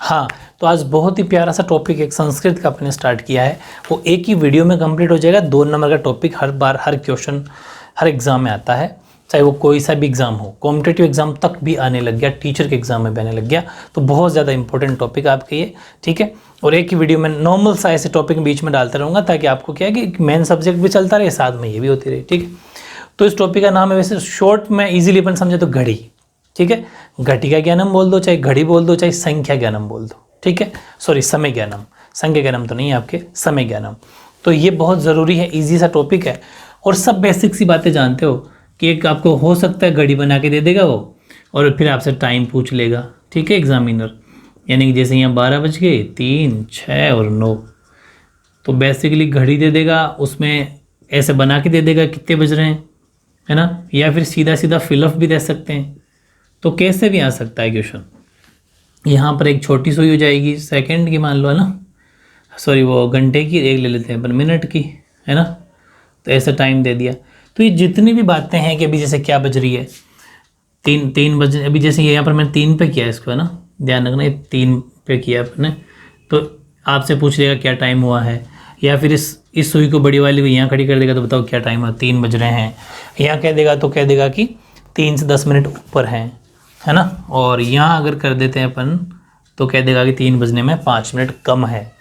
हाँ, तो आज बहुत ही प्यारा सा टॉपिक एक संस्कृत का अपने स्टार्ट किया है, वो एक ही वीडियो में कंप्लीट हो जाएगा। 2 नंबर का टॉपिक हर बार हर क्वेश्चन हर एग्जाम में आता है, चाहे वो कोई सा भी एग्जाम हो। कॉम्पिटेटिव एग्जाम तक भी आने लग गया, टीचर के एग्जाम में भी आने लग गया, तो बहुत ज़्यादा इंपॉर्टेंट टॉपिक आपके ये, ठीक है। और एक ही वीडियो में नॉर्मल सा ऐसे टॉपिक बीच में डालता रहूँगा ताकि आपको क्या है कि मेन सब्जेक्ट भी चलता रहे, साथ में ये भी होती रहे, ठीक है। तो इस टॉपिक का नाम है, वैसे शॉर्ट में ईजिली अपन समझे तो घड़ी, ठीक है। घटी का ज्ञानम बोल दो, चाहे घड़ी बोल दो, चाहे संख्या ज्ञानम बोल दो, ठीक है। सॉरी, समय ज्ञानम, संख्या ज्ञानम तो नहीं है आपके, समय ज्ञानम। तो ये बहुत ज़रूरी है, इजी सा टॉपिक है और सब बेसिक सी बातें जानते हो कि एक आपको हो सकता है घड़ी बना के दे देगा वो, और फिर आपसे टाइम पूछ लेगा, ठीक है, एग्जामिनर। यानी कि जैसे यहाँ 12 बज गए, 3, 6 और 9, तो बेसिकली घड़ी दे देगा, उसमें ऐसे बना के दे देगा कितने बज रहे हैं, है ना। या फिर सीधा सीधा फिलअप भी दे सकते हैं, तो कैसे भी आ सकता है क्वेश्चन। यहाँ पर एक छोटी सुई हो जाएगी सेकंड की, मान लो, है ना, सॉरी वो घंटे की, एक ले लेते हैं अपन मिनट की, है ना। तो ऐसा टाइम दे दिया। तो ये जितनी भी बातें हैं कि अभी जैसे क्या बज रही है, 3 बज, अभी जैसे यहाँ पर मैंने 3 पे किया इसको, है ना, ध्यान रखना, ये 3 पे किया अपने, तो आपसे पूछ लेगा क्या टाइम हुआ है। या फिर इस सुई को बड़ी वाली भी यहाँ खड़ी कर देगा तो बताओ क्या टाइम हुआ, 3 बज रहे हैं। यहाँ कह देगा तो कह देगा कि 3 से 10 मिनट ऊपर हैं, है ना। और यहाँ अगर कर देते हैं अपन तो कह देगा कि 3 बजने में 5 मिनट कम है।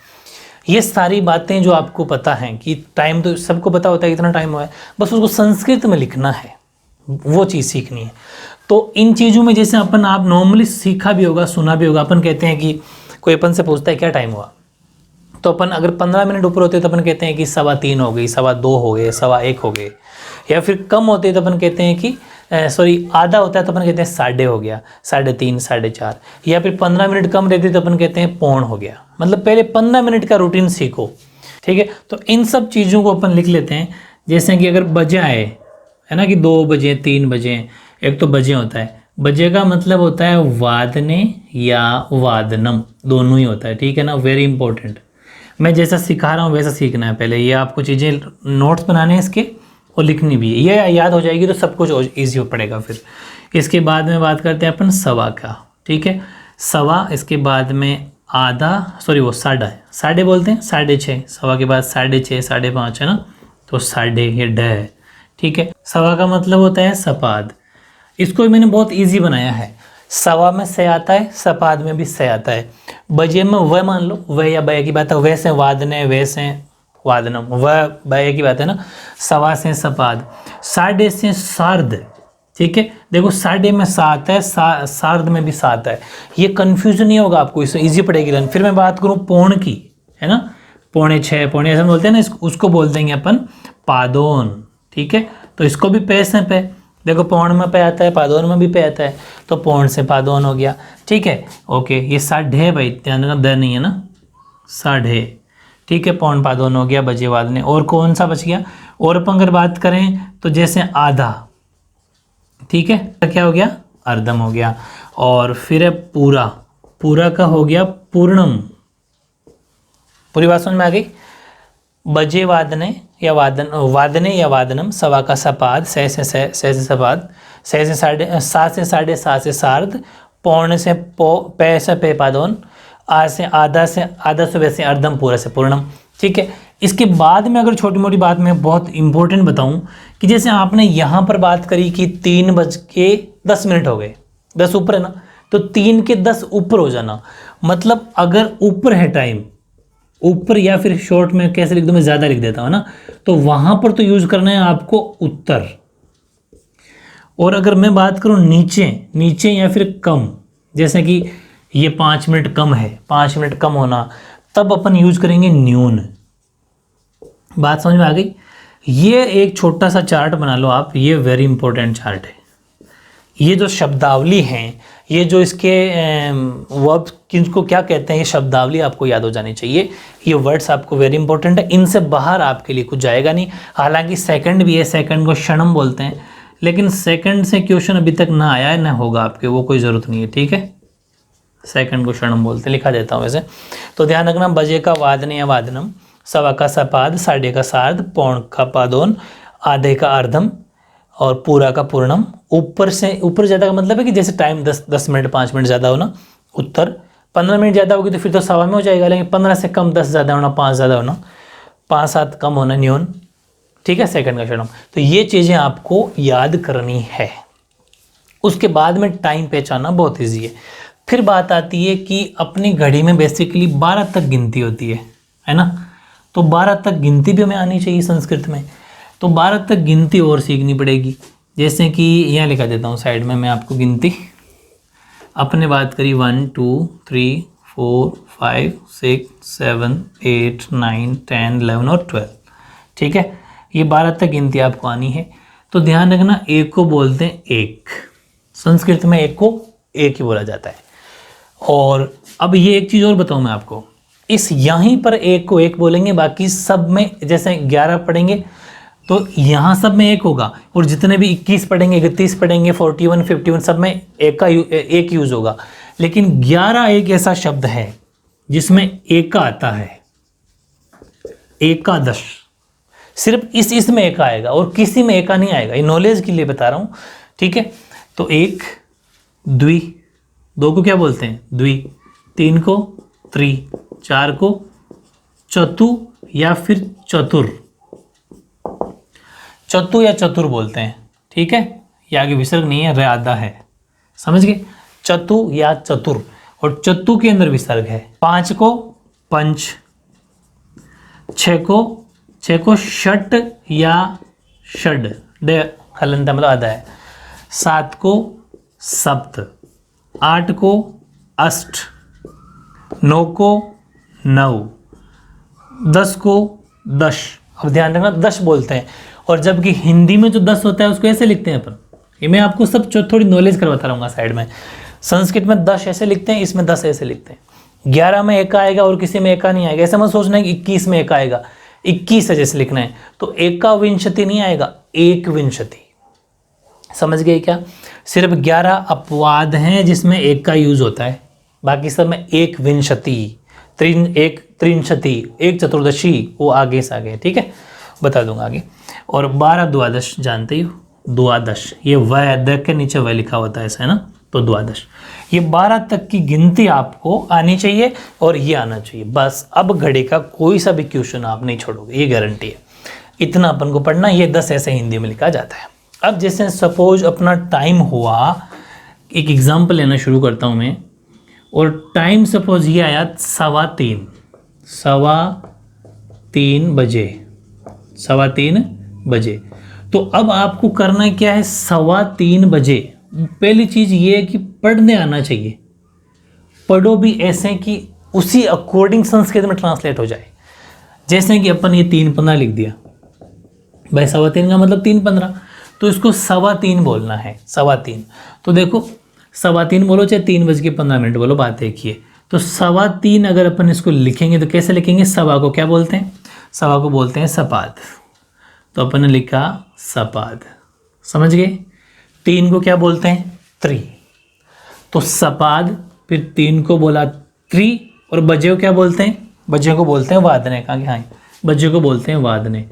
ये सारी बातें जो आपको पता हैं कि टाइम तो सबको पता होता है कितना टाइम हुआ है, बस उसको संस्कृत में लिखना है, वो चीज़ सीखनी है। तो इन चीज़ों में जैसे अपन आप नॉर्मली सीखा भी होगा, सुना भी होगा, अपन कहते हैं कि कोई अपन से पूछता है क्या टाइम हुआ, तो अपन अगर 15 मिनट ऊपर होते तो अपन कहते हैं कि 3:15 हो गई, 2:15 हो गए, 1:15 हो गए। या फिर कम होते तो अपन कहते हैं कि सॉरी आधा होता है तो अपन कहते हैं 1:30 हो गया, 3:30, 4:30। या फिर 15 मिनट कम रहते तो अपन कहते हैं 1:15 हो गया। मतलब पहले 15 मिनट का रूटीन सीखो, ठीक है। तो इन सब चीज़ों को अपन लिख लेते हैं। जैसे कि अगर बजे आए, है ना, कि 2 बजे, 3 बजे, एक तो बजे होता है, बजे का मतलब होता है वादने या वादनम, दोनों ही होता है, ठीक है ना, वेरी इंपॉर्टेंट। मैं जैसा सिखा रहा हूँ वैसा सीखना है पहले, ये आपको चीज़ें नोट्स बनाने हैं इसके और लिखनी भी है, ये याद हो जाएगी तो सब कुछ ईजी हो पड़ेगा फिर। इसके बाद में बात करते हैं अपन सवा का, ठीक है, सवा, इसके बाद में आधा, सॉरी वो साढ़े बोलते हैं, 6:30, सवा के बाद 6:30, 5:30, है ना, तो साढ़े ये ड है, ठीक है। सवा का मतलब होता है सपाद, इसको मैंने बहुत ईजी बनाया है। सवा में से आता है, सपाद में भी से आता है। बजे में वह मान लो, वह या बय की बात है, वैसे वादने, वैसे वादनम, वह बय की बात है ना। सवा से सपाद, 6:30 से सार्ध, ठीक है। देखो 6:30 में 7 है, सार्ध में भी 7 है, ये कंफ्यूजन नहीं होगा आपको, इससे ईजी पड़ेगी रन। फिर मैं बात करूँ पौन की, है ना, 5:45, पौने ऐसा बोलते हैं ना, उसको बोल देंगे अपन पादोन, ठीक है। तो इसको भी पे से पे, देखो पौन में पे आता है, पादोन में भी पे आता है, तो पौन से पादोन हो गया, ठीक है। ओके, ये 6:30 भाई, ध्यान रखना, द नहीं है ना, 6:30, ठीक है। पौन पादोन हो गया, बजे वादने। और कौन सा बच गया, और अपन अगर बात करें तो जैसे आधा, ठीक है, क्या हो गया, अर्धम हो गया। और फिर है पूरा, पूरा का हो गया पूर्णम। पूरी बात समझ में आ गई। बजे वादने या वादने या वादनम, सवा का सपाद, से सपाद, 6 से 7:30 से 7:30 से सार्ध, पौने से पे से पे पादोन, से आधा सुबह से अर्धम, पूरा से पूर्णम, ठीक है। इसके बाद में अगर छोटी मोटी बात मैं बहुत इंपॉर्टेंट बताऊं कि जैसे आपने यहाँ पर बात करी कि 3:10 हो गए, 10 ऊपर है ना, तो 3 के 10 ऊपर हो जाना, मतलब अगर ऊपर है टाइम, ऊपर, या फिर शॉर्ट में कैसे लिख दूं, मैं ज़्यादा लिख देता हूँ ना, तो वहाँ पर तो यूज़ करना है आपको उत्तर। और अगर मैं बात करूँ नीचे या फिर कम, जैसे कि ये 5 मिनट कम है, 5 मिनट कम होना, तब अपन यूज करेंगे न्यून। बात समझ में आ गई। ये एक छोटा सा चार्ट बना लो आप, ये वेरी इंपॉर्टेंट चार्ट है। ये जो शब्दावली हैं, ये जो इसके वर्ब किनको क्या कहते हैं, ये शब्दावली आपको याद हो जानी चाहिए। ये वर्ड्स आपको वेरी इंपॉर्टेंट है, इनसे बाहर आपके लिए कुछ जाएगा नहीं। हालांकि सेकंड भी है, सेकंड को क्षणम बोलते हैं, लेकिन सेकंड से क्वेश्चन अभी तक ना आया है ना होगा आपके, वो कोई ज़रूरत नहीं है, ठीक है। सेकंड को क्षणम बोलते हैं, लिखा देता हूँ वैसे। तो ध्यान रखना, बजे का वादने या वादनम, सवा का सपाद, 6:30 का सार्ध, पौन का पादोन, आधे का अर्धम और पूरा का पूर्णम। ऊपर से ऊपर ज़्यादा का मतलब है कि जैसे टाइम 10 मिनट 5 मिनट ज़्यादा हो ना, उत्तर 15 मिनट ज़्यादा होगी तो फिर तो सवा में हो जाएगा, लेकिन 15 से कम 10 ज़्यादा होना, 5 ज़्यादा होना, 5-7 कम होना न्यून, ठीक है, सेकंड का शॉर्ट फॉर्म। तो ये चीज़ें आपको याद करनी है। उसके बाद में टाइम पहचानना बहुत ईजी है। फिर बात आती है कि अपनी घड़ी में बेसिकली 12 तक गिनती होती है ना। तो 12 तक गिनती भी हमें आनी चाहिए संस्कृत में। तो 12 तक गिनती और सीखनी पड़ेगी। जैसे कि यहाँ लिखा देता हूँ साइड में मैं आपको गिनती। अपने बात करी 1 2 3 4 5 6 7 8 9 10 11 और 12, ठीक है। ये 12 तक गिनती आपको आनी है। तो ध्यान रखना, एक को बोलते हैं एक, संस्कृत में एक को एक ही बोला जाता है। और अब ये एक चीज़ और बताऊँ मैं आपको, इस यहीं पर एक को एक बोलेंगे, बाकी सब में जैसे 11 पढ़ेंगे तो यहाँ सब में एक होगा, और जितने भी 21 पढ़ेंगे, 31 पढ़ेंगे, 41 51 सब में एक यूज़ होगा। लेकिन 11 एक ऐसा शब्द है जिसमें एक का आता है, एकादश, सिर्फ इसमें एक आएगा और किसी में एका नहीं आएगा। ये नॉलेज के लिए बता रहा हूँ, ठीक है। तो एक, द्वि, दो को क्या बोलते हैं द्वि, 3 को त्रि, 4 को चतु या फिर चतुर, चतु या चतुर बोलते हैं, ठीक है। ये आगे विसर्ग नहीं है, आधा है, समझ गए, चतु या चतुर। और चतु के अंदर विसर्ग है। 5 को पंच, 6 को षट या षड, हलंता मतलब आधा है। 7 को सप्त, 8 को अष्ट, 9 को नव, 10 को दश। अब ध्यान रखना 10 बोलते हैं, और जबकि हिंदी में जो 10 होता है उसको ऐसे लिखते हैं अपन। ये मैं आपको सब थोड़ी नॉलेज करवाता रहूँगा साइड में। संस्कृत में 10 ऐसे लिखते हैं, इसमें 10 ऐसे लिखते हैं। 11 में एका आएगा और किसी में एका नहीं आएगा। ऐसा मत सोचना है कि 21 में एका आएगा, 21 है जैसे लिखना है तो एका विंशति नहीं आएगा, एक विंशति। समझ गए क्या? सिर्फ 11 अपवाद हैं जिसमें एक का यूज होता है, बाकी सब में एक विंशति, एक त्रिंशति, एक चतुर्दशी, वो आगे से आगे, ठीक है, बता दूंगा आगे। और 12 द्वादश जानते ही हो, द्वादश, ये वह द के नीचे वह लिखा होता है ऐसा, है ना, तो द्वादश। ये 12 तक की गिनती आपको आनी चाहिए और ये आना चाहिए बस। अब घड़ी का कोई सा भी क्वेश्चन आप नहीं छोड़ोगे, ये गारंटी है। इतना अपन को पढ़ना, ये 10 ऐसे हिंदी में लिखा जाता है। अब जैसे सपोज अपना टाइम हुआ, एक एग्जाम्पल लेना शुरू करता हूँ मैं, और टाइम सपोज ये आया 3:15 बजे, 3:15 बजे। तो अब आपको करना क्या है, 3:15 बजे पहली चीज ये है कि पढ़ने आना चाहिए। पढ़ो भी ऐसे कि उसी अकॉर्डिंग संस्कृत में ट्रांसलेट हो जाए। जैसे कि अपन ये 3:15 लिख दिया, भाई 3:15 का मतलब 3:15, तो इसको 3:15 बोलना है, 3:15। तो देखो 3:15 बोलो चाहे 3:15 बोलो, बात एक ही है। तो 3:15 अगर अपन इसको लिखेंगे तो कैसे लिखेंगे, सवा को क्या बोलते हैं, सवा को बोलते हैं सपाद, तो अपन ने लिखा सपाद, समझ गए। 3 को क्या बोलते हैं, त्रि, तो सपाद, फिर 3 को बोला त्रि, और बजे को क्या बोलते हैं, बजे को बोलते हैं वादने, कहाँ के, हाँ बजे को बोलते हैं वादने,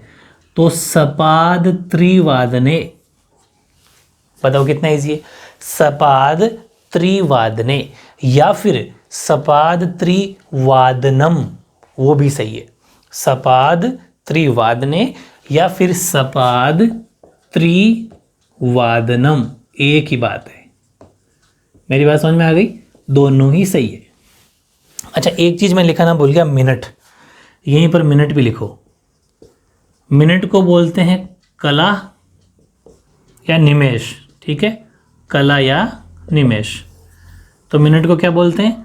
तो सपाद त्रिवादने। बताओ कितना इजी है, सपाद त्रिवादने, या फिर सपाद त्रिवादनम, वो भी सही है, सपाद त्रिवादने या फिर सपाद त्रिवादनम, एक ही बात है। मेरी बात समझ में आ गई, दोनों ही सही है। अच्छा एक चीज मैं लिखाना भूल गया, मिनट, यहीं पर मिनट भी लिखो। मिनट को बोलते हैं कला या निमेष, ठीक है, कला या निमेष। तो मिनट को क्या बोलते हैं,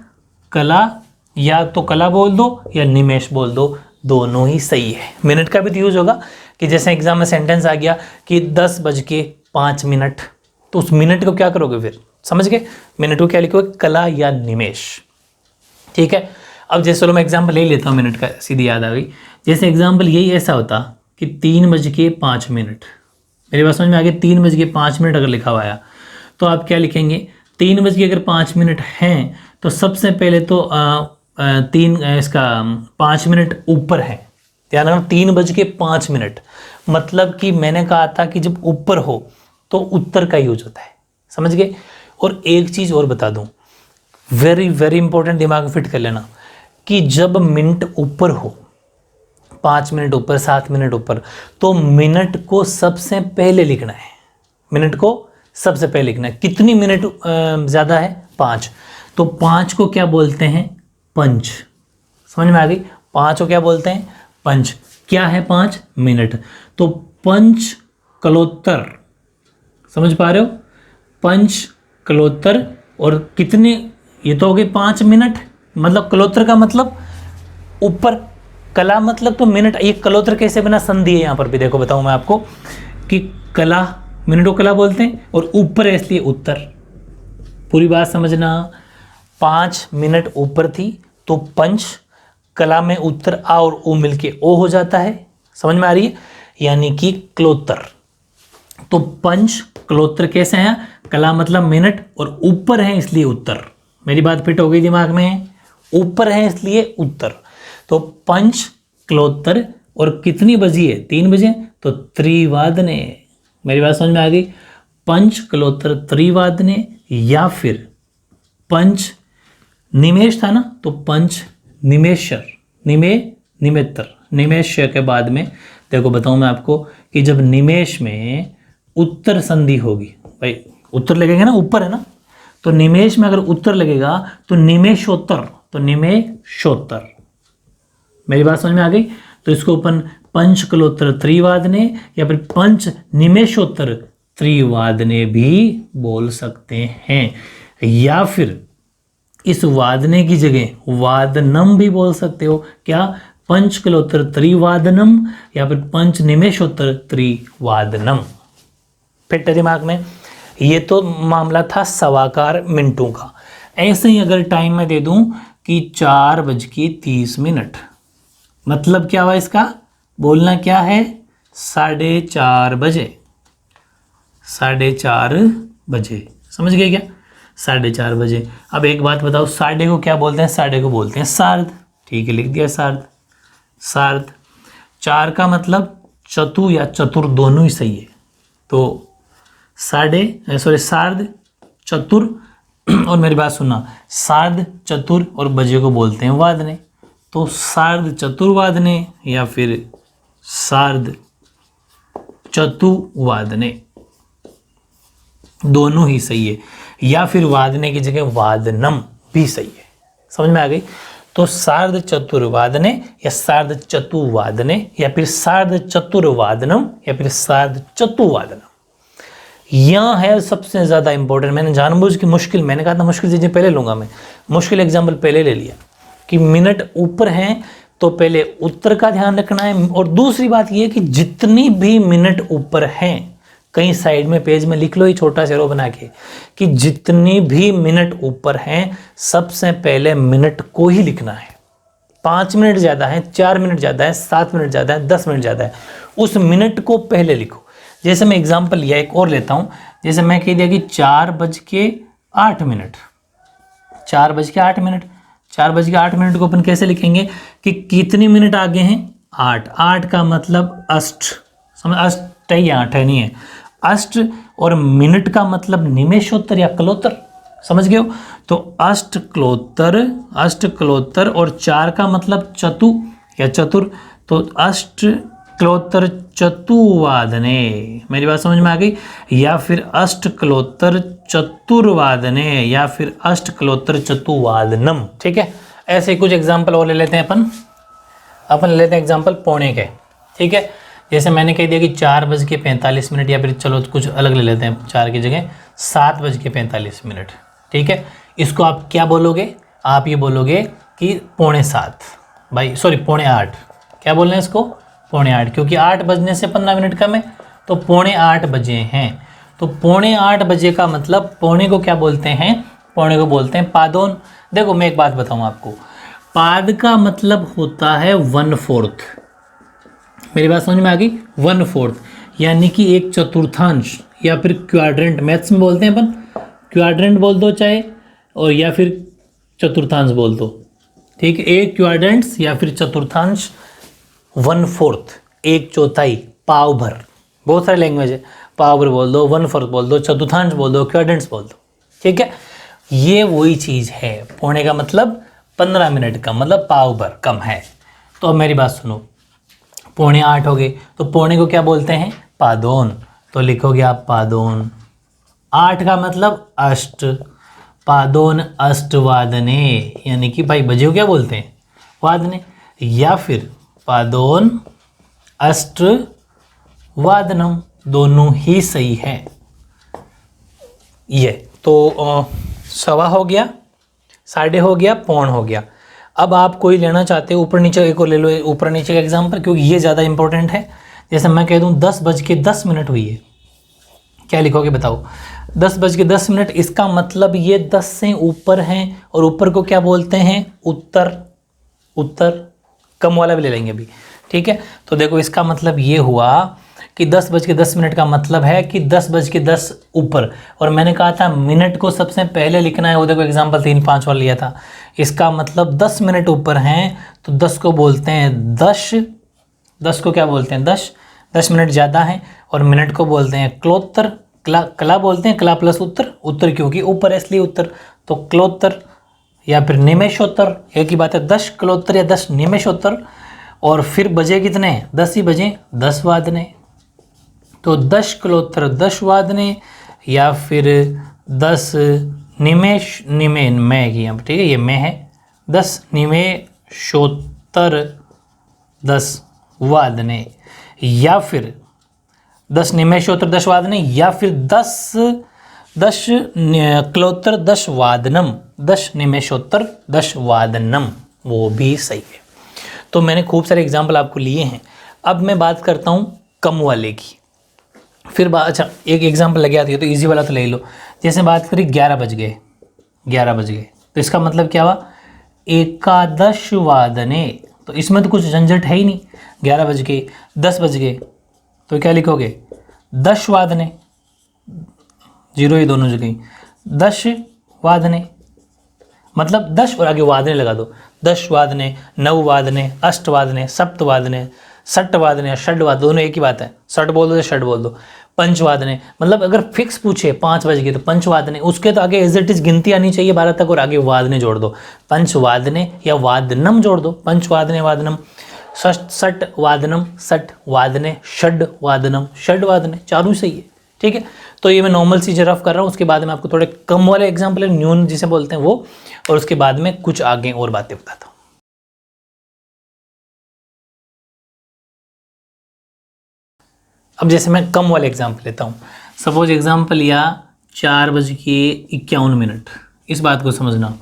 कला, या तो कला बोल दो या निमेष बोल दो, दोनों ही सही है। मिनट का भी तो यूज होगा कि जैसे एग्जाम में सेंटेंस आ गया कि 10:05, तो उस मिनट को क्या करोगे फिर, समझ गए, मिनट को क्या लिखोगे, कला या निमेष, ठीक है। अब जैसे चलो मैं एग्जाम्पल ले लेता हूँ, मिनट का सीधी याद आ गई। जैसे एग्जाम्पल यही ऐसा होता कि 3:05, मेरी बात समझ में आ गई, 3:05 अगर लिखा हुआ आया तो आप क्या लिखेंगे, 3:05 हैं तो सबसे पहले तो 5 मिनट ऊपर है, ध्यान रखना 3:05, मतलब कि मैंने कहा था कि जब ऊपर हो तो उत्तर का यूज होता है, समझ गए। और एक चीज और बता दूं, वेरी वेरी इंपॉर्टेंट, दिमाग में फिट कर लेना कि जब मिनट ऊपर हो, 5 मिनट ऊपर, 7 मिनट ऊपर, तो मिनट को सबसे पहले लिखना है। मिनट को सबसे पहले लिखना है। कितनी मिनट ज़्यादा है? 5। तो 5 को क्या बोलते हैं? पंच। समझ में आ गई? 5 को क्या बोलते हैं? पंच। क्या है 5? मिनट। तो पंच कलोत्तर, समझ पा रहे हो? पंच कलोत्तर। और कितने, ये तो हो गए 5 मिनट, मतलब कलोत्तर का मतलब ऊपर, कला मतलब तो मिनट। ये कलोत्तर कैसे बना? संधि है यहाँ पर भी, देखो बताऊँ मैं आपको कि कला, मिनट को कला बोलते हैं, और ऊपर है इसलिए उत्तर। पूरी बात समझना। 5 मिनट ऊपर थी तो पंच, कला में उत्तर आ और ओ मिलके ओ हो जाता है। समझ में आ रही है? यानी कि क्लोत्तर। तो पंच क्लोत्तर कैसे है? कला मतलब मिनट, और ऊपर है इसलिए उत्तर। मेरी बात फिट हो गई दिमाग में? ऊपर है इसलिए उत्तर। तो पंच क्लोत्तर। और कितनी बजी है? 3 बजे, तो त्रिवादने। मेरी बात समझ में आ गई? पंच क्लोत्तर त्रिवादने, या फिर पंच निमेश था ना, तो पंच निमेशर, निमेत्तर, निमेश के बाद में देखो बताऊं मैं आपको कि जब निमेश में उत्तर संधि होगी, भाई उत्तर लगेगा ना, ऊपर है ना, तो निमेश में अगर उत्तर लगेगा तो निमेशोत्तर, तो निमेशोत्तर। मेरी बात समझ में आ गई? तो इसको अपन पंच कलोत्तर त्रिवादने या फिर पंच निमेशोत्तर त्रिवादने भी बोल सकते हैं, या फिर इस वादने की जगह वादनम भी बोल सकते हो। क्या? पंच कलोत्तर त्रिवादनम या फिर पंच निमेशोत्तर त्रिवादनम। फिट है दिमाग में? ये तो मामला था सवाकार मिनटों का। ऐसे ही अगर टाइम में दे दूं कि 4:30, मतलब क्या हुआ इसका? बोलना क्या है? 4:30 बजे, 4:30 बजे। समझ गए क्या? 4:30 बजे। अब एक बात बताओ, साढ़े को क्या बोलते हैं? साढ़े को बोलते हैं सार्ध। ठीक है, लिख दिया सार्ध। सार्ध। 4 का मतलब चतु या चतुर दोनों ही सही है। तो सार्ध, चतुर, और मेरी बात सुनना, सार्ध, चतुर और बजे को बोलते हैं वादने। तो सार्ध चतुर्वादने या फिर सार्ध चतुवादने, दोनों ही सही है। या फिर वादने की जगह वादनम भी सही है। समझ में आ गई? तो सार्ध चतुर्वादने या सार्ध चतुवादने या फिर सार्ध चतुर्वादनम या फिर सार्ध चतुवादनम। यह है सबसे ज़्यादा इंपॉर्टेंट। मैंने जानबूझ के मुश्किल, मैंने कहा था मुश्किल चीज़ें पहले लूँगा मैं, मुश्किल एग्जाम्पल पहले ले लिया कि मिनट ऊपर हैं तो पहले उत्तर का ध्यान रखना है। और दूसरी बात यह कि जितनी भी मिनट ऊपर हैं, कहीं साइड में पेज में लिख लो ही छोटा सा रो बना के, कि जितनी भी मिनट ऊपर हैं सबसे पहले मिनट को ही लिखना है। 5 मिनट ज़्यादा है, 4 मिनट ज़्यादा है, 7 मिनट ज़्यादा है, 10 मिनट ज़्यादा है, उस मिनट को पहले लिखो। जैसे मैं एग्जाम्पल लिया, एक और लेता हूँ। जैसे मैं कह दिया कि 4:08, 4:08, 4:08 को अपन कैसे लिखेंगे कि कितनी मिनट आगे हैं? 8। 8 का मतलब अष्ट, समझ, अष्ट है या 8 है, नहीं है, अष्ट। और मिनट का मतलब निमेशोत्तर या कलोत्तर। समझ गए हो? तो अष्ट क्लोत्तर, और 4 का मतलब चतु या चतुर, तो अष्ट क्लोत्तर चतुवादने। मेरी बात समझ में आ गई? या फिर अष्ट क्लोत्तर चतुर्वादने या फिर अष्ट क्लोत्तर चतुवादनम। ठीक है, ऐसे कुछ एग्जाम्पल और ले लेते हैं अपन ले लेते हैं एग्जाम्पल पौने के। ठीक है, जैसे मैंने कह दिया कि 4:45 या फिर चलो कुछ अलग ले लेते हैं, 4 की जगह 7:45। ठीक है, इसको आप क्या बोलोगे? आप ये बोलोगे कि 6:45, भाई सॉरी 7:45। क्या बोल रहे हैं इसको? 7:45, क्योंकि 8 बजने से 15 मिनट कम है, तो 7:45 बजे हैं। तो 7:45 बजे का मतलब पौने को क्या बोलते हैं? पौने को बोलते हैं पादोन। देखो मैं एक बात बताऊं आपको, पाद का मतलब होता है 1/4। मेरी बात समझ में आ गई? 1/4 यानी कि 1/4 या फिर क्वाड्रेंट, मैथ्स में बोलते हैं अपन, क्वाड्रेंट बोल दो चाहे, और या फिर चतुर्थांश बोल दो। ठीक है, 1 क्वाड्रेंट्स या फिर चतुर्थांश, 1/4, 1/4, पाव भर, बहुत सारे लैंग्वेज है, पाव भर बोल दो, 1/4 बोल दो, चतुर्थांश बोल दो, क्वाड्रेंट्स बोल दो। ठीक है, ये वही चीज़ है, पौने का मतलब 15 मिनट कम, मतलब पाव भर कम है। तो अब मेरी बात सुनो, पौने 8 हो गए, तो पौने को क्या बोलते हैं, पादोन। तो लिखोगे आप पादोन। 8 का मतलब अष्ट, पादोन अष्टवादने, यानी कि भाई बजे को क्या बोलते हैं, वादने, या फिर पादोन अष्टवादनम, दोनों ही सही है। ये तो सवा हो गया, साढ़े हो गया, पौन हो गया। अब आप कोई लेना चाहते हो ऊपर नीचे, एक और ले लो ऊपर नीचे का एग्जाम्पल, क्योंकि ये ज़्यादा इंपॉर्टेंट है। जैसे मैं कह दूँ 10:10 हुई है, क्या लिखोगे बताओ, 10:10, इसका मतलब ये 10 से ऊपर हैं, और ऊपर को क्या बोलते हैं, उत्तर। उत्तर कम वाला भी ले लेंगे अभी, ठीक है। तो देखो इसका मतलब ये हुआ कि 10:10 का मतलब है कि 10:10 ऊपर, और मैंने कहा था मिनट को सबसे पहले लिखना है, वो देखो एग्जाम्पल 3-5 वाला लिया था। इसका मतलब 10 मिनट ऊपर हैं, तो 10 को बोलते हैं 10 को क्या बोलते हैं, 10 मिनट ज़्यादा हैं, और मिनट को बोलते हैं क्लोत्तर। कला बोलते हैं, कला प्लस उत्तर, उत्तर क्योंकि ऊपर है इसलिए उत्तर, तो क्लोत्तर या फिर निमेशोत्तर, एक ही बात है, 10 क्लोत्तर या 10 निमेशोत्तर। और फिर बजे कितने, 10 ही बजे, 10 वादने, तो 10 क्लोत्तर 10 वादने, या फिर 10 निमेश, निमे मैं की यहाँ पर, ठीक है, ये मैं है, 10 निमेशोत्तर 10 वादने, या फिर 10 निमेशोत्तर 10 वादने, या फिर 10 क्लोत्तर 10 वादनम, 10 निमेशोत्तर 10 वादनम, वो भी सही है। तो मैंने खूब सारे एग्जाम्पल आपको लिए हैं। अब मैं बात करता हूँ कम वाले की, फिर अच्छा एक एग्जाम्पल लगे आती है, तो इजी वाला तो ले लो। जैसे बात करी 11 बज गए, 11 बज गए, तो इसका मतलब क्या हुआ, एकादश वादने, तो इसमें तो कुछ झंझट है ही नहीं। 11 बज गए, 10 बज गए, तो क्या लिखोगे, 10 वादने, 0 ही दोनों जगह, 10 वादने, मतलब 10 और आगे वादने लगा दो, 10 वादने, 9 वादने, अष्ट वादने, सप्त वादने, सट वादने, षड वादने, दोनों एक ही बात है, सट बोल दो या षड बोल दो। पंच वादने, मतलब अगर फिक्स पूछे 5 बज गए तो पंच वादने, उसके तो आगे एज इट इज गिनती आनी चाहिए 12 तक, और आगे वादने जोड़ दो, पंच वादने या वादनम जोड़ दो, पंच वादने वादनम, सट वादनम, सट वादने, षड वादनम, षड वादने, चारों सही है, ठीक है। तो ये मैं नॉर्मल सी रफ कर रहा हूँ, उसके बाद में आपको थोड़े कम वाले एग्जाम्पल, न्यून जिसे बोलते हैं वो, और उसके बाद में कुछ आगे और बातें बताता हूँ। अब जैसे मैं कम वाले एग्जाम्पल लेता हूँ, सपोज एग्जाम्पल लिया 4:51, इस बात को समझना,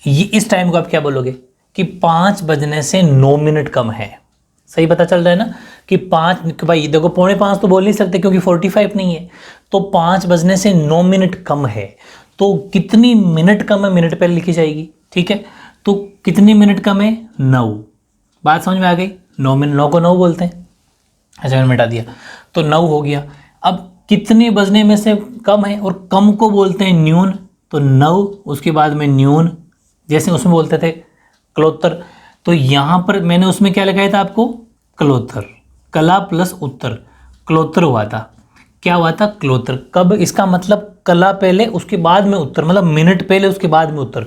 ये इस टाइम को आप क्या बोलोगे कि 5 बजने से 9 मिनट कम है। सही पता चल रहा है ना कि 5, भाई देखो 4:45 तो बोल नहीं सकते क्योंकि 45 नहीं है, तो 5 बजने से 9 मिनट कम है, तो कितनी मिनट कम है, मिनट पहले लिखी जाएगी, ठीक है। तो कितनी मिनट कम है, 9, बात समझ में आ गई, 9 मिनट, 9 को 9 बोलते हैं, अच्छा मैंने मिटा दिया, तो 9 हो गया। अब कितने बजने में से कम है, और कम को बोलते हैं न्यून, तो 9 उसके बाद में न्यून, जैसे उसमें बोलते थे क्लोत्तर, तो यहाँ पर मैंने उसमें क्या लगाया था आपको, क्लोत्तर, कला प्लस उत्तर, क्लोत्तर हुआ था, क्या हुआ था, क्लोत्तर। कब, इसका मतलब कला पहले उसके बाद में उत्तर, मतलब मिनट पहले उसके बाद में उत्तर,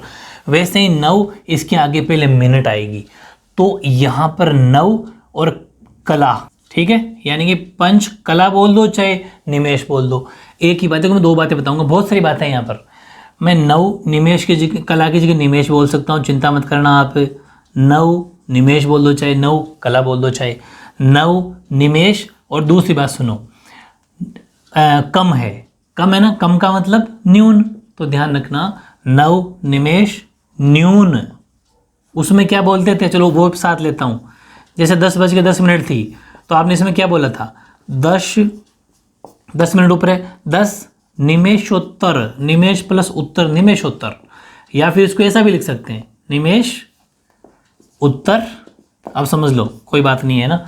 वैसे ही 9 इसके आगे पहले मिनट आएगी, तो यहाँ पर 9 और कला, ठीक है, यानी कि पंच कला बोल दो चाहे निमेश बोल दो, एक ही बात है। मैं 2 बातें बताऊंगा, बहुत सारी बातें हैं यहाँ पर, मैं 9 निमेश की जगह, कला की जगह निमेश बोल सकता हूँ, चिंता मत करना आप, 9 निमेश बोल दो चाहे 9 कला बोल दो चाहे 9 निमेश। और दूसरी बात सुनो, कम है, कम है ना, कम का मतलब न्यून, तो ध्यान रखना 9 निमेश न्यून, उसमें क्या बोलते थे, चलो वो साथ लेता हूँ। जैसे 10:10 थी, तो आपने इसमें क्या बोला था, 10 मिनट ऊपर है, 10 निमेशोत्तर, निमेश प्लस उत्तर, निमेशोत्तर, या फिर इसको ऐसा भी लिख सकते हैं, निमेश उत्तर, अब समझ लो कोई बात नहीं है ना,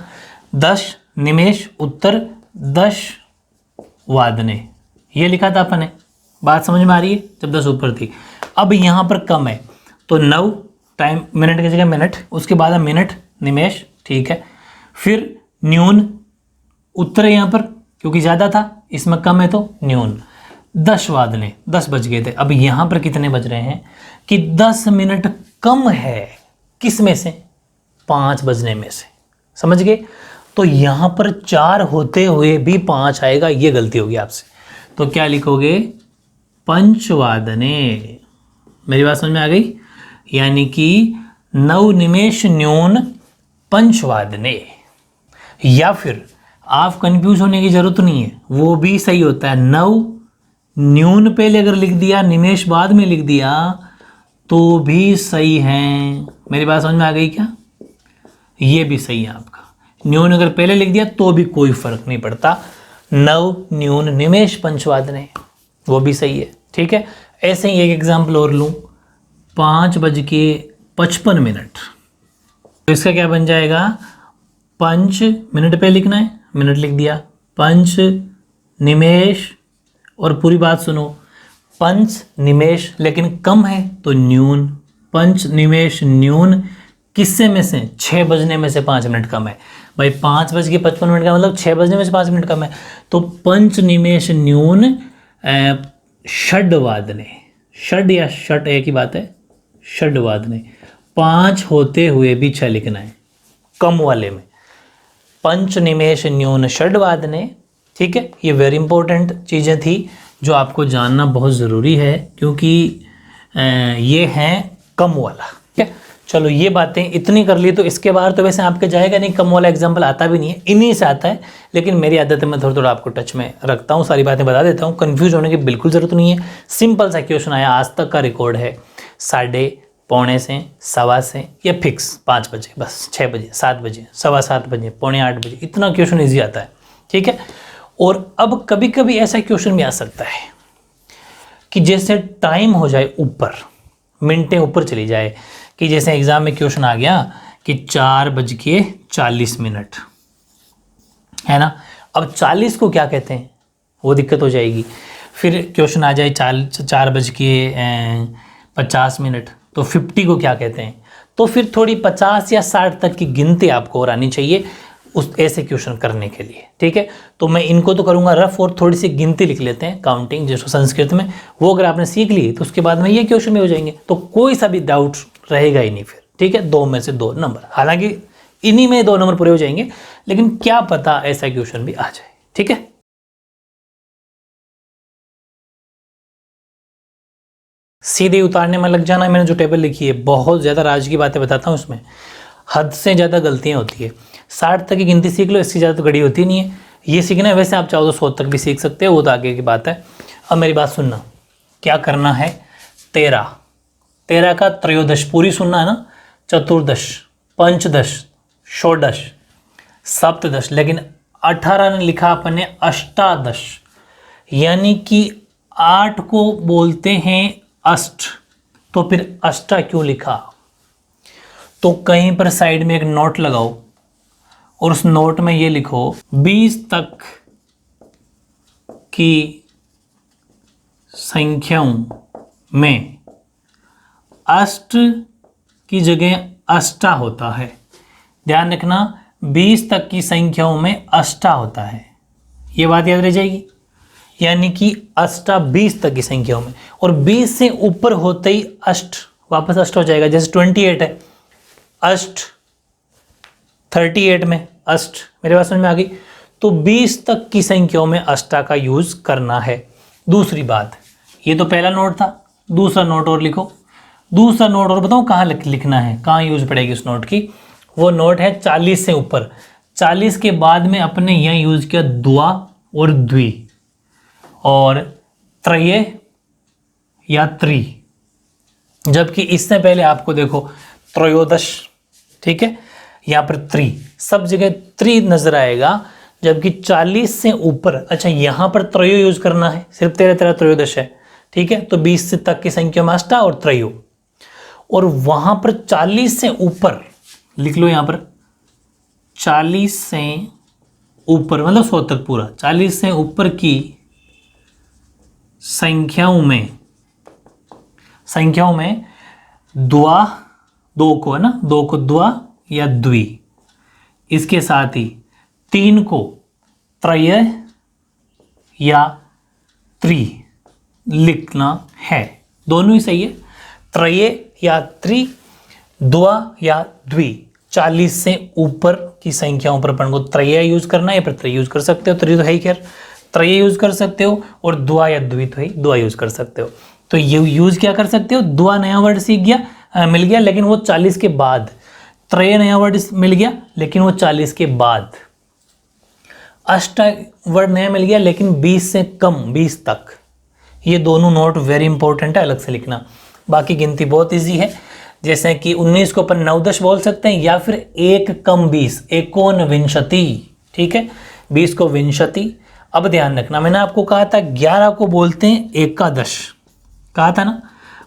10 निमेश उत्तर 10 वादने, ये लिखा था अपन ने, बात समझ में आ रही है, जब 10 ऊपर थी। अब यहाँ पर कम है, तो 9 टाइम, मिनट की जगह मिनट, उसके बाद है मिनट निमेश, ठीक है, फिर न्यून उत्तर है यहाँ पर क्योंकि ज़्यादा था, इसमें कम है तो न्यून, 10 वादने, 10 बज गए थे। अब यहाँ पर कितने बज रहे हैं कि 10 मिनट कम है, किस में से, 5 बजने में से, समझ गए। तो यहाँ पर 4 होते हुए भी 5 आएगा, ये गलती होगी आपसे। तो क्या लिखोगे, पंचवादने। मेरी बात समझ में आ गई, यानी कि 9 निमेष न्यून पंचवादने। या फिर आप कंफ्यूज होने की जरूरत नहीं है, वो भी सही होता है। 9 न्यून पहले अगर लिख दिया, निमेष बाद में लिख दिया तो भी सही है। मेरी बात समझ में आ गई क्या, ये भी सही है आपका। न्यून अगर पहले लिख दिया तो भी कोई फर्क नहीं पड़ता, 9 न्यून निमेष पंचवादने, वो भी सही है। ठीक है, ऐसे ही एक एग्जाम्पल और लूँ, 5:55, तो इसका क्या बन जाएगा, पंच मिनट पे लिखना है, मिनट लिख दिया, पंच निमेष, और पूरी बात सुनो, पंच निमेष लेकिन कम है तो न्यून, पंच निमेष न्यून, किससे में से, 6 बजने में से 5 मिनट कम है। भाई 5:55 का मतलब 6 बजने में से 5 मिनट कम है, तो पंच निमेष न्यून षड्वादने, षड या षट एक ही बात है, षड्वादने, 5 होते हुए भी 6 लिखना है कम वाले में, पंच निमेष न्यून षड्वादने। ठीक है, ये वेरी इंपॉर्टेंट चीज़ें थी जो आपको जानना बहुत ज़रूरी है, क्योंकि ये है कम वाला। ठीक है, चलो ये बातें इतनी कर ली, तो इसके बाहर तो वैसे आपके जाएगा नहीं, कम वाला एग्जाम्पल आता भी नहीं है, इन्हीं से आता है। लेकिन मेरी आदत है मैं थोड़ा थोड़ा आपको टच में रखता हूँ, सारी बातें बता देता हूँ, कन्फ्यूज होने की बिल्कुल ज़रूरत नहीं है। सिंपल सा क्वेश्चन आया, आज तक का रिकॉर्ड है 5:30 से, 7:15 से, या फिक्स 5 बजे, बस 6 बजे, 7 बजे, 7:15 बजे, 7:45 बजे, इतना क्वेश्चन ईजी आता है। ठीक है, और अब कभी कभी ऐसा क्वेश्चन भी आ सकता है कि जैसे टाइम हो जाए ऊपर, मिनटें ऊपर चली जाए, कि जैसे एग्जाम में क्वेश्चन आ गया कि 4:40, है ना। अब 40 को क्या कहते हैं, वो दिक्कत हो जाएगी। फिर क्वेश्चन आ जाए 4:50, तो 50 को क्या कहते हैं। तो फिर थोड़ी 50 या 60 तक की गिनती आपको और आनी चाहिए उस ऐसे क्वेश्चन करने के लिए। ठीक है, तो मैं इनको तो करूँगा रफ, और थोड़ी सी गिनती लिख लेते हैं, काउंटिंग जैसे संस्कृत में, वो अगर आपने सीख ली तो उसके बाद में ये क्वेश्चन में हो जाएंगे, तो कोई सा भी डाउट रहेगा ही नहीं फिर। ठीक है, 2 में से 2 नंबर, हालांकि इन्हीं में 2 नंबर पूरे हो जाएंगे, लेकिन क्या पता ऐसा क्वेश्चन भी आ जाए। ठीक है, सीधे उतारने में लग जाना। मैंने जो टेबल लिखी है बहुत ज़्यादा राज की बातें बताता हूँ, उसमें हद से ज़्यादा गलतियाँ होती है। 60 तक की गिनती सीख लो, इससे ज़्यादा तो घड़ी होती नहीं है। ये सीखना है, वैसे आप चाहो तो 100 तक भी सीख सकते हो, वो तो आगे की बात है। अब मेरी बात सुनना, क्या करना है, 13 का त्रयोदश पूरी सुनना है ना, चतुर्दश, पंचदश, षोडश, सप्तदश, लेकिन 18 ने लिखा अपन ने अष्टादश, यानी कि 8 को बोलते हैं अष्ट, तो फिर अष्टा क्यों लिखा। तो कहीं पर साइड में एक नोट लगाओ और उस नोट में ये लिखो 20 तक की संख्याओं में अष्ट की जगह अष्टा होता है। ध्यान रखना, 20 तक की संख्याओं में अष्टा होता है, ये बात याद रह जाएगी। यानी कि अष्टा 20 तक की संख्याओं में, और 20 से ऊपर होते ही अष्ट वापस अष्ट हो जाएगा। जैसे 28 है, अष्ट 38 में अष्ट, मेरे पास समझ में आ गई। तो 20 तक की संख्याओं में अष्टा का यूज करना है। दूसरी बात, ये तो पहला नोट था, दूसरा नोट और लिखो। दूसरा नोट और बताओ कहाँ लिखना है, कहाँ यूज पड़ेगी उस नोट की। वो नोट है 40 से ऊपर। 40 के बाद में अपने यहाँ यूज किया द्वा और द्वि और त्रय या त्रि, जबकि इससे पहले आपको देखो त्रयोदश, ठीक है, यहाँ पर त्रि, सब जगह त्रि नजर आएगा, जबकि 40 से ऊपर, अच्छा यहाँ पर त्रयो यूज करना है, सिर्फ 13 त्रयोदश है, ठीक है। तो 20 से तक की संख्या में अष्टा और त्रयो, और वहां पर 40 से ऊपर लिख लो, यहाँ पर 40 से ऊपर मतलब 100 तक पूरा, 40 से ऊपर की संख्याओं में द्वा, दो को है ना, दो को द्वा या द्वि, इसके साथ ही 3 को त्रय या त्रि, लिखना है। दोनों ही सही है, त्रय या त्रि, द्वा या द्वि। 40 से ऊपर की संख्याओं पर अपन को त्रय यूज करना है, या फिर त्रय यूज कर सकते हो, त्रि तो है ही, खैर त्रय यूज कर सकते हो, और द्वा या द्वि तो है, द्वा यूज कर सकते हो। तो ये यूज क्या कर सकते हो, द्वा नया वर्ड सीख गया, मिल गया, लेकिन वो 40 के बाद। त्रय नया वर्ड मिल गया, लेकिन वो 40 के बाद। अष्ट वर्ड नया मिल गया, लेकिन 20 से कम, 20 तक। ये दोनों नोट वेरी इंपॉर्टेंट है, अलग से लिखना। बाकी गिनती बहुत इजी है, जैसे कि 19 को अपन 9 बोल सकते हैं, या फिर 1 कम 20, एकोनविंशति। ठीक है, 20 को विंशति। अब ध्यान रखना, मैंने आपको कहा था 11 को बोलते हैं एकादश, कहा था ना,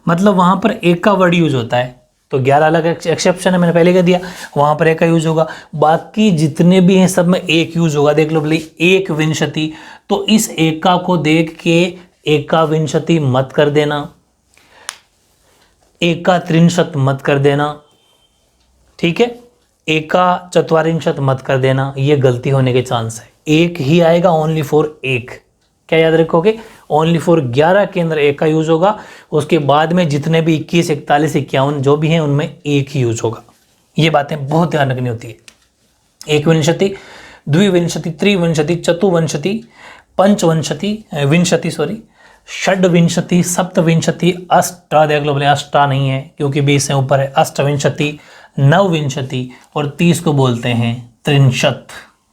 मतलब वहां पर एक का वर्ड यूज होता है। तो 11 अलग एक्सेप्शन है, मैंने पहले कह दिया, वहां पर एक का यूज होगा। बाकी जितने भी हैं सब में एक यूज होगा। देख लो भले, एक विंशति, तो इस एका को देख के एकाविंशति मत कर देना, एका त्रिंशत मत कर देना, ठीक है, एका चत्वारिंशत मत कर देना, ये गलती होने के चांस है। एक ही आएगा, ओनली फॉर एक। क्या याद रखोगे, ओनली फॉर 11 के अंदर एक का यूज होगा, उसके बाद में जितने भी 21, 41, 51 जो भी हैं उनमें एक ही यूज होगा। ये बातें बहुत ध्यान रखनी होती है। एकविंशति, द्विविंशति, त्रिविंशति, चतुर्विंशति, पंचविंशति, विंशति सॉरी, षड्विंशति, सप्तविंशति, अष्ट, देख लो बोले अष्टा नहीं है क्योंकि 20 से ऊपर है, अष्टविंशति, नवविंशति, और 30 को बोलते हैं त्रिंशत।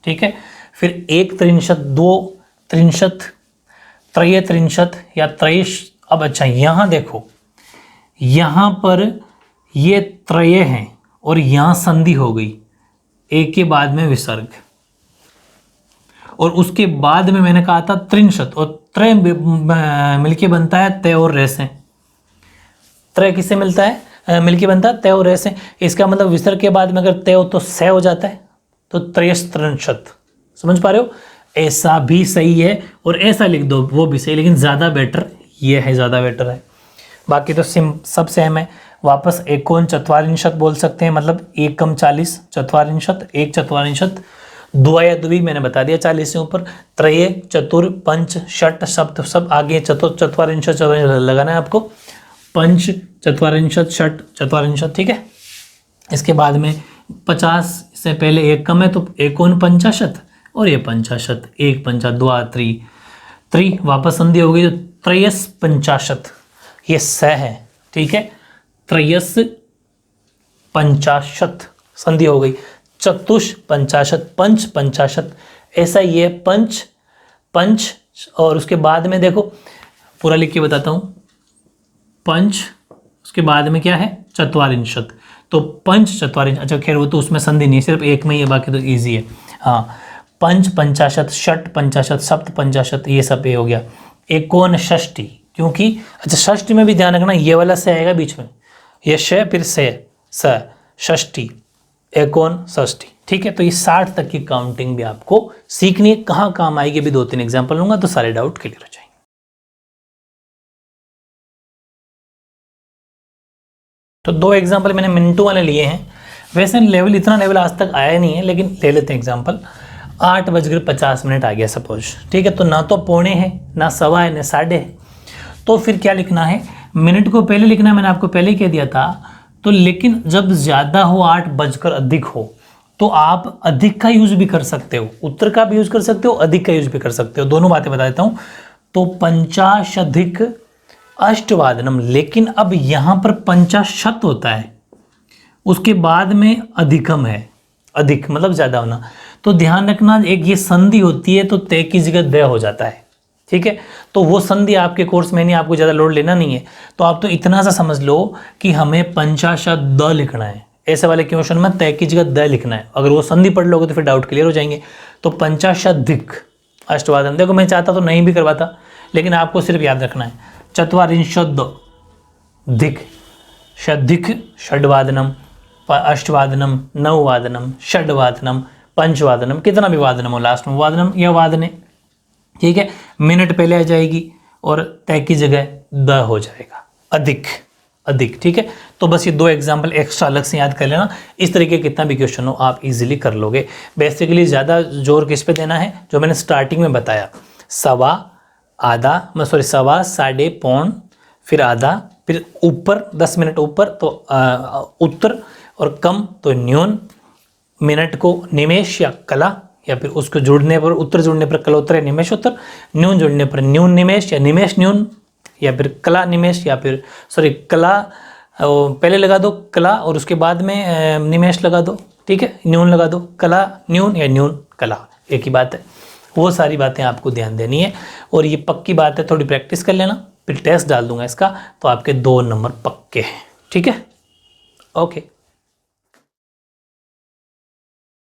ठीक है, फिर एक त्रिंशत, दो त्रिंशत, त्रय त्रिंशत या त्रयश। अब अच्छा यहाँ देखो, यहाँ पर ये त्रय है और यहाँ संधि हो गई, एक के बाद में विसर्ग, और उसके बाद में मैंने कहा था त्रिंशत, और त्रय मिलके बनता है तय और रे से। त्रय किससे मिलता है, मिलके बनता है तय और रे से। इसका मतलब विसर्ग के बाद में अगर तय हो तो स हो जाता है, तो त्रयस्त्रिंशत। समझ पा रहे हो, ऐसा भी सही है और ऐसा लिख दो वो भी सही, लेकिन ज़्यादा बेटर ये है, ज़्यादा बेटर है। बाकी तो सब सेम है। वापस एकोन चत्वारिंशत बोल सकते हैं, मतलब 1 कम 40, चत्वारिंशत, 1 चत्वारिंशत, द्वा या द्वि मैंने बता दिया 40 से ऊपर, त्रय, चतुर, पंच, षट, सप्त, सब आगे चत्वारिंशत लगाना है आपको, पंच, चत्वारिंशत, षट, चत्वारिंशत। ठीक है, इसके बाद में 50 से पहले 1 कम है, तो एकोन पंचाशत, और ये पंचाशत, 1 पंचा, द्वा, त्रि, वापस संधि हो गई, तो त्रयस पंचाशत, ये स है। ठीक है, त्रयस पंचाशत संधि हो गई, चतुष पंचाशत, पंच पंचाशत, ऐसा ये पंच, पंच, और उसके बाद में देखो पूरा लिख के बताता हूँ, पंच, उसके बाद में क्या है, चत्वारिंशत, तो पंच चत्वारिंशत। अच्छा खैर वो तो उसमें संधि नहीं, सिर्फ एक में ही है, बाकी तो ईजी है। हाँ, पंच पंचाशत, षट पंचाशत, सप्त पंचाशत, ये सब ये हो गया। एकोन षष्टि, क्योंकि अच्छा षष्टि में भी ध्यान रखना, ये वाला से आएगा बीच में, ये श फिर से स, षष्टि, एकोन षष्टि। ठीक है, तो ये 60 तक की काउंटिंग भी आपको सीखनी है। कहाँ काम आएगी, भी 2-3 एग्जाम्पल लूंगा तो सारे डाउट क्लियर हो जाएंगे। तो 2 एग्जाम्पल मैंने मिनटों वाले लिए हैं। वैसे लेवल, इतना लेवल आज तक आया नहीं है, लेकिन ले लेते हैं एग्जाम्पल। 8:50 आ गया सपोज, ठीक है, तो ना तो पौने है, ना सवा है, ना साढ़े है, तो फिर क्या लिखना है, मिनट को पहले लिखना है, मैंने आपको पहले ही कह दिया था। तो लेकिन जब ज़्यादा हो, 8 बजकर अधिक हो, तो आप अधिक का यूज भी कर सकते हो, उत्तर का भी यूज कर सकते हो, अधिक का यूज भी कर सकते हो, दोनों बातें बता देता हूँ। तो 50 अष्टवादनम, लेकिन अब यहाँ पर 50 होता है, उसके बाद में अधिकम है, अधिक मतलब ज़्यादा होना। तो ध्यान रखना, एक ये संधि होती है तो तय की जगह द हो जाता है। ठीक है, तो वो संधि आपके कोर्स में नहीं, आपको ज़्यादा लोड लेना नहीं है। तो आप तो इतना सा समझ लो कि हमें 50 द लिखना है, ऐसे वाले क्वेश्चन में तय की जगह द लिखना है। अगर वो संधि पढ़ लोगे तो फिर डाउट क्लियर हो जाएंगे। तो 50 अष्टवादन, देखो मैं चाहता तो नहीं भी करवाता, लेकिन आपको सिर्फ याद रखना है। चत्वारिंशद धिक, षडिक षड्वादनम, अष्टवादनम, नववादनम, षड्वादनम, पंचवादनम, कितना भी वादनम हो, लास्ट में वादनम या वादने। ठीक है, मिनट पहले आ जाएगी और तय की जगह द हो जाएगा, अधिक, अधिक। ठीक है, तो बस ये 2 एग्जाम्पल एक्स्ट्रा अलग से याद कर लेना। इस तरीके कितना भी क्वेश्चन हो आप इजीली कर लोगे। बेसिकली ज़्यादा जोर किस पे देना है, जो मैंने स्टार्टिंग में बताया, सवा, आधा, मैं सॉरी सवा, साढ़े, पौन, फिर आधा, फिर ऊपर 10 मिनट ऊपर तो उत्तर, और कम तो न्यून, मिनट को निमेश या कला, या फिर उसको जुड़ने पर उत्तर जुड़ने पर कलोत्तर या निमेश उत्तर, न्यून जुड़ने पर न्यून निमेश या निमेश न्यून, या फिर कला निमेश, या फिर सॉरी कला पहले लगा दो कला और उसके बाद में निमेश लगा दो, ठीक है, न्यून लगा दो, कला न्यून या न्यून कला, एक ही बात है। वो सारी बातें आपको ध्यान देनी है और ये पक्की बात है, थोड़ी प्रैक्टिस कर लेना, फिर टेस्ट डाल दूंगा इसका तो आपके 2 नंबर पक्के हैं, ठीक है, ओके।